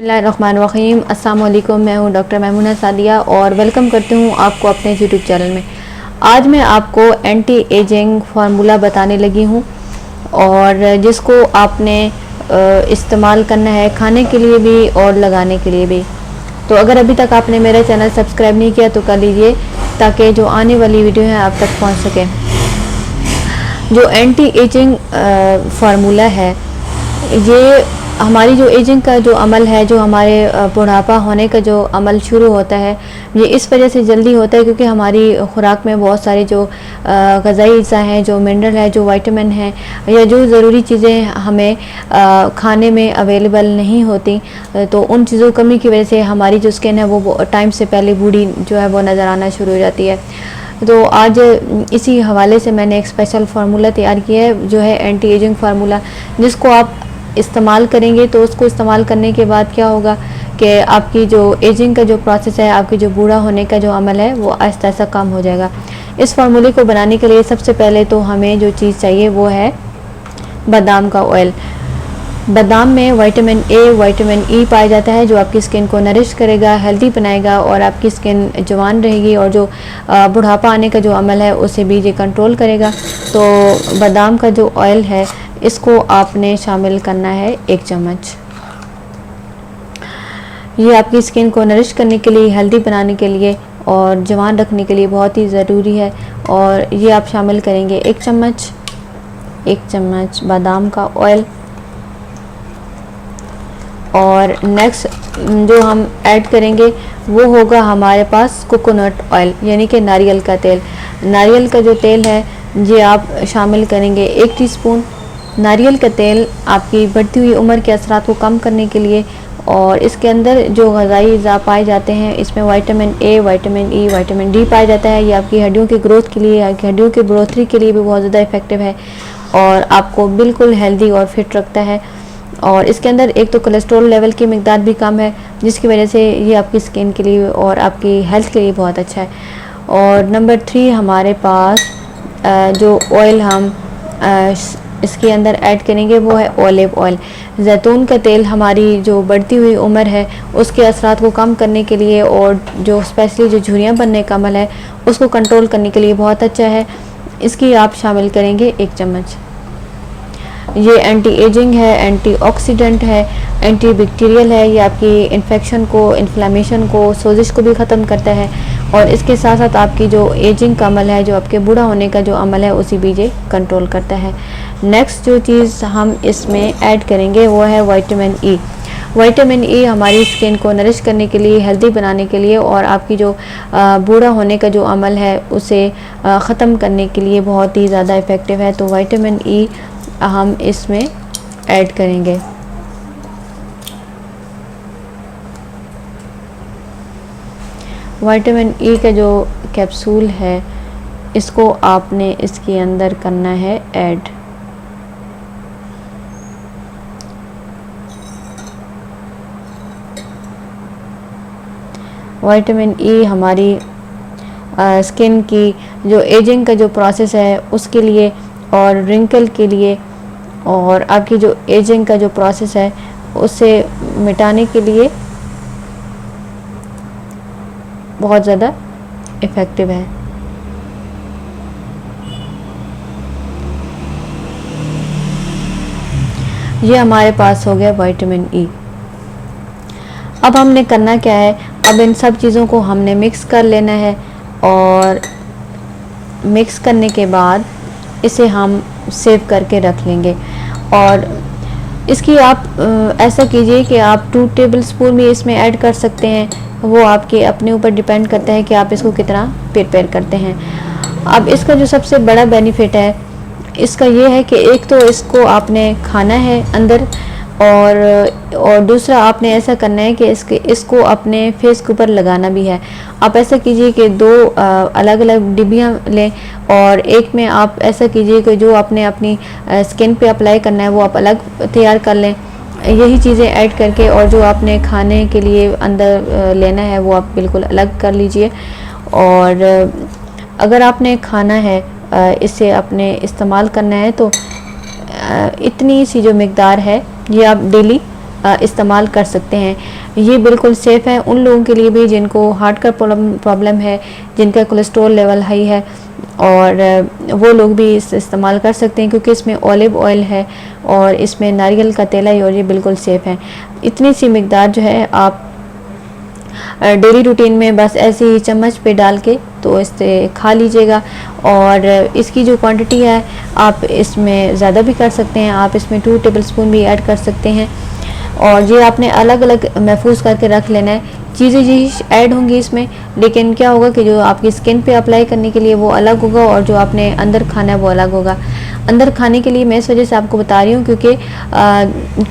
बिस्मिल्लाहिर्रहमानिर्रहीम। अस्सलाम वालेकुम। मैं हूँ डॉक्टर मैमूना सादिया और वेलकम करती हूँ आपको अपने यूट्यूब चैनल में। आज मैं आपको एंटी एजिंग फार्मूला बताने लगी हूँ और जिसको आपने इस्तेमाल करना है खाने के लिए भी और लगाने के लिए भी। तो अगर अभी तक आपने मेरा चैनल सब्सक्राइब नहीं किया तो कर लीजिए ताकि जो आने वाली वीडियो है आप तक पहुँच सके। जो एंटी एजिंग फार्मूला है, ये हमारी जो एजिंग का जो अमल है, जो हमारे बुढ़ापा होने का जो अमल शुरू होता है, ये इस वजह से जल्दी होता है क्योंकि हमारी खुराक में बहुत सारी जो ग़िज़ाई अज्जा हैं, जो मिनरल है, जो विटामिन है या जो ज़रूरी चीज़ें हमें खाने में अवेलेबल नहीं होती, तो उन चीज़ों की कमी की वजह से हमारी जो स्किन है वो टाइम से पहले बूढ़ी जो है वो नज़र आना शुरू हो जाती है। तो आज इसी हवाले से मैंने एक स्पेशल फार्मूला तैयार किया है जो है एंटी एजिंग फार्मूला, जिसको आप इस्तेमाल करेंगे तो उसको इस्तेमाल करने के बाद क्या होगा कि आपकी जो एजिंग का जो प्रोसेस है, आपकी जो बूढ़ा होने का जो अमल है वो आहिस्ता आहिस्ता कम हो जाएगा। इस फार्मूले को बनाने के लिए सबसे पहले तो हमें जो चीज़ चाहिए वो है बादाम का ऑयल। बादाम में विटामिन ए, विटामिन ई पाया जाता है जो आपकी स्किन को नरिश करेगा, हेल्दी बनाएगा और आपकी स्किन जवान रहेगी और जो बुढ़ापा आने का जो अमल है उसे भी ये कंट्रोल करेगा। तो बादाम का जो ऑयल है इसको आपने शामिल करना है 1 चम्मच। ये आपकी स्किन को नरिश करने के लिए, हेल्दी बनाने के लिए और जवान रखने के लिए बहुत ही ज़रूरी है। और ये आप शामिल करेंगे 1 चम्मच बादाम का ऑयल। और नेक्स्ट जो हम ऐड करेंगे वो होगा हमारे पास कोकोनट ऑयल, यानी कि नारियल का तेल। नारियल का जो तेल है ये आप शामिल करेंगे 1 टीस्पून। नारियल का तेल आपकी बढ़ती हुई उम्र के असरात को कम करने के लिए और इसके अंदर जो ग़िज़ाई अज़्ज़ा पाए जाते हैं, इसमें vitamin A, vitamin E, vitamin D पाया जाता है। ये आपकी हड्डियों की ग्रोथ के लिए, आपकी हड्डियों की बढ़ोतरी के लिए भी बहुत ज़्यादा इफ़ेक्टिव है और आपको बिल्कुल हेल्दी और फिट रखता है। और इसके अंदर एक तो कोलेस्ट्रॉल लेवल की मिकदार भी कम है, जिसकी वजह से ये आपकी स्किन के लिए और आपकी हेल्थ के लिए बहुत अच्छा है। और नंबर 3 हमारे पास जो ऑयल हम इसके अंदर ऐड करेंगे वो है ऑलिव ऑयल। जैतून का तेल हमारी जो बढ़ती हुई उम्र है उसके असरात को कम करने के लिए और जो स्पेशली जो झुर्रियाँ बनने का अमल है उसको कंट्रोल करने के लिए बहुत अच्छा है। इसकी आप शामिल करेंगे 1 चम्मच। ये एंटी एजिंग है, एंटी ऑक्सीडेंट है, एंटी बैक्टीरियल है। ये आपकी इन्फेक्शन को, इन्फ्लेमेशन को, सोजिश को भी ख़त्म करता है और इसके साथ साथ आपकी जो एजिंग का अमल है, जो आपके बूढ़ा होने का जो अमल है उसी भी ये कंट्रोल करता है। नेक्स्ट जो चीज़ हम इसमें ऐड करेंगे वो है विटामिन ई। विटामिन ई हमारी स्किन को नरिश करने के लिए, हेल्दी बनाने के लिए और आपकी जो बूढ़ा होने का जो अमल है उसे ख़त्म करने के लिए बहुत ही ज़्यादा इफ़ेक्टिव है। तो विटामिन ई हम इसमें ऐड करेंगे। विटामिन ई का जो कैप्सूल है इसको आपने इसके अंदर करना है ऐड। विटामिन ई हमारी स्किन की जो एजिंग का जो प्रोसेस है उसके लिए और रिंकल के लिए और आपकी जो एजिंग का जो प्रोसेस है उसे मिटाने के लिए बहुत ज़्यादा इफ़ेक्टिव है। ये हमारे पास हो गया विटामिन ई। अब हमने करना क्या है, अब इन सब चीज़ों को हमने मिक्स कर लेना है और मिक्स करने के बाद इसे हम सेव करके रख लेंगे। और इसकी आप ऐसा कीजिए कि आप 2 टेबलस्पून भी इसमें ऐड कर सकते हैं, वो आपके अपने ऊपर डिपेंड करता है कि आप इसको कितना प्रिपेयर करते हैं। अब इसका जो सबसे बड़ा बेनिफिट है इसका ये है कि एक तो इसको आपने खाना है अंदर और दूसरा आपने ऐसा करना है कि इसको अपने फेस के ऊपर लगाना भी है। आप ऐसा कीजिए कि 2 अलग अलग डिब्बियाँ लें और एक में आप ऐसा कीजिए कि जो आपने अपनी स्किन पे अप्लाई करना है वो आप अलग तैयार कर लें, यही चीज़ें ऐड करके, और जो आपने खाने के लिए अंदर लेना है वो आप बिल्कुल अलग कर लीजिए। और अगर आपने खाना है, इसे अपने इस्तेमाल करना है तो इतनी सी जो मिकदार है ये आप डेली इस्तेमाल कर सकते हैं। ये बिल्कुल सेफ़ है उन लोगों के लिए भी जिनको हार्ट का प्रॉब्लम है, जिनका कोलेस्ट्रॉल लेवल हाई है, और वो लोग भी इस्तेमाल कर सकते हैं क्योंकि इसमें ऑलिव ऑयल है और इसमें नारियल का तेल है और ये बिल्कुल सेफ़ है। इतनी सी मिकदार जो है आप डेली रूटीन में बस ऐसे ही चम्मच पे डाल के तो इससे खा लीजिएगा। और इसकी जो क्वांटिटी है आप इसमें ज़्यादा भी कर सकते हैं, आप इसमें 2 टेबलस्पून भी ऐड कर सकते हैं। और ये आपने अलग अलग महफूज करके रख लेना है। चीज़ें ये ऐड होंगी इसमें, लेकिन क्या होगा कि जो आपकी स्किन पे अप्लाई करने के लिए वो अलग होगा और जो आपने अंदर खाना है वो अलग होगा। अंदर खाने के लिए मैं इस वजह से आपको बता रही हूँ क्योंकि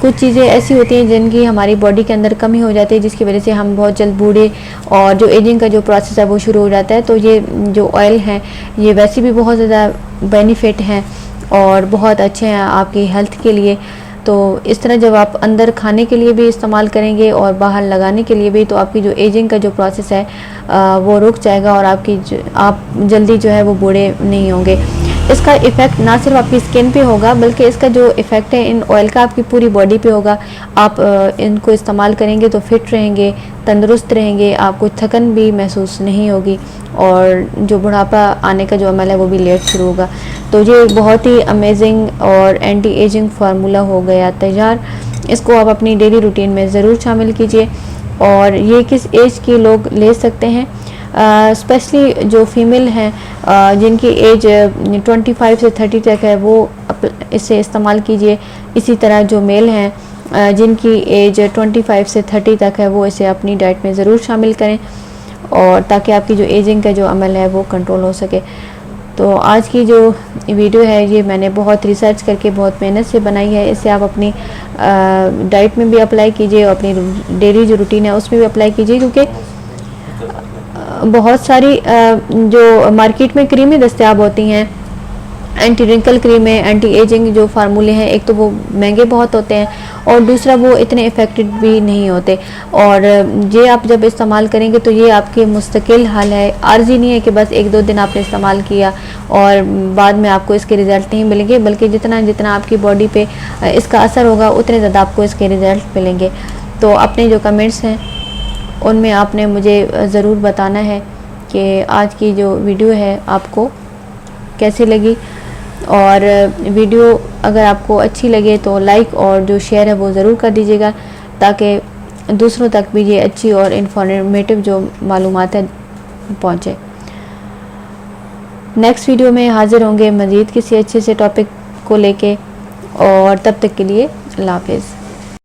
कुछ चीज़ें ऐसी होती हैं जिनकी हमारी बॉडी के अंदर कमी हो जाती है, जिसकी वजह से हम बहुत जल्द बूढ़े और जो एजिंग का जो प्रोसेस है वो शुरू हो जाता है। तो ये जो ऑयल हैं ये वैसे भी बहुत ज़्यादा बेनिफिट हैं और बहुत अच्छे हैं आपकी हेल्थ के लिए। तो इस तरह जब आप अंदर खाने के लिए भी इस्तेमाल करेंगे और बाहर लगाने के लिए भी, तो आपकी जो एजिंग का जो प्रोसेस है वो रुक जाएगा और आप जल्दी जो है वो बूढ़े नहीं होंगे। इसका इफ़ेक्ट ना सिर्फ आपकी स्किन पे होगा बल्कि इसका जो इफ़ेक्ट है इन ऑयल का आपकी पूरी बॉडी पे होगा। आप इनको इस्तेमाल करेंगे तो फिट रहेंगे, तंदुरुस्त रहेंगे, आपको थकन भी महसूस नहीं होगी और जो बुढ़ापा आने का जो अमल है वो भी लेट शुरू होगा। तो ये बहुत ही अमेजिंग और एंटी एजिंग फार्मूला हो गया तैयार। इसको आप अपनी डेली रूटीन में ज़रूर शामिल कीजिए। और ये किस एज के लोग ले सकते हैं, स्पेशली जो फीमेल हैं जिनकी एज 25 से 30 तक है वो इसे इस्तेमाल कीजिए। इसी तरह जो मेल हैं जिनकी एज 25 से 30 तक है वो इसे अपनी डाइट में ज़रूर शामिल करें और ताकि आपकी जो एजिंग का जो अमल है वो कंट्रोल हो सके। तो आज की जो वीडियो है ये मैंने बहुत रिसर्च करके बहुत मेहनत से बनाई है। इसे आप अपनी डाइट में भी अप्लाई कीजिए और अपनी डेली जो रूटीन है उसमें भी अप्लाई कीजिए, क्योंकि बहुत सारी जो मार्केट में क्रीमें दस्तयाब होती हैं, एंटी रिंकल क्रीमें, एंटी एजिंग जो फार्मूले हैं, एक तो वो महंगे बहुत होते हैं और दूसरा वो इतने इफ़ेक्टिव भी नहीं होते। और ये आप जब इस्तेमाल करेंगे तो ये आपके मुस्तकिल हल है, आर्जी नहीं है कि बस 1-2 दिन आपने इस्तेमाल किया और बाद में आपको इसके रिज़ल्ट नहीं मिलेंगे, बल्कि जितना जितना आपकी बॉडी पे इसका असर होगा उतने ज़्यादा आपको इसके रिज़ल्ट मिलेंगे। तो अपने जो कमेंट्स हैं उनमें आपने मुझे ज़रूर बताना है कि आज की जो वीडियो है आपको कैसी लगी। और वीडियो अगर आपको अच्छी लगे तो लाइक और जो शेयर है वो ज़रूर कर दीजिएगा ताकि दूसरों तक भी ये अच्छी और इन्फॉर्मेटिव जो मालूमात है पहुँचे। नेक्स्ट वीडियो में हाज़िर होंगे मज़ीद किसी अच्छे से टॉपिक को लेके, और तब तक के लिए अल्लाह हाफ़िज़।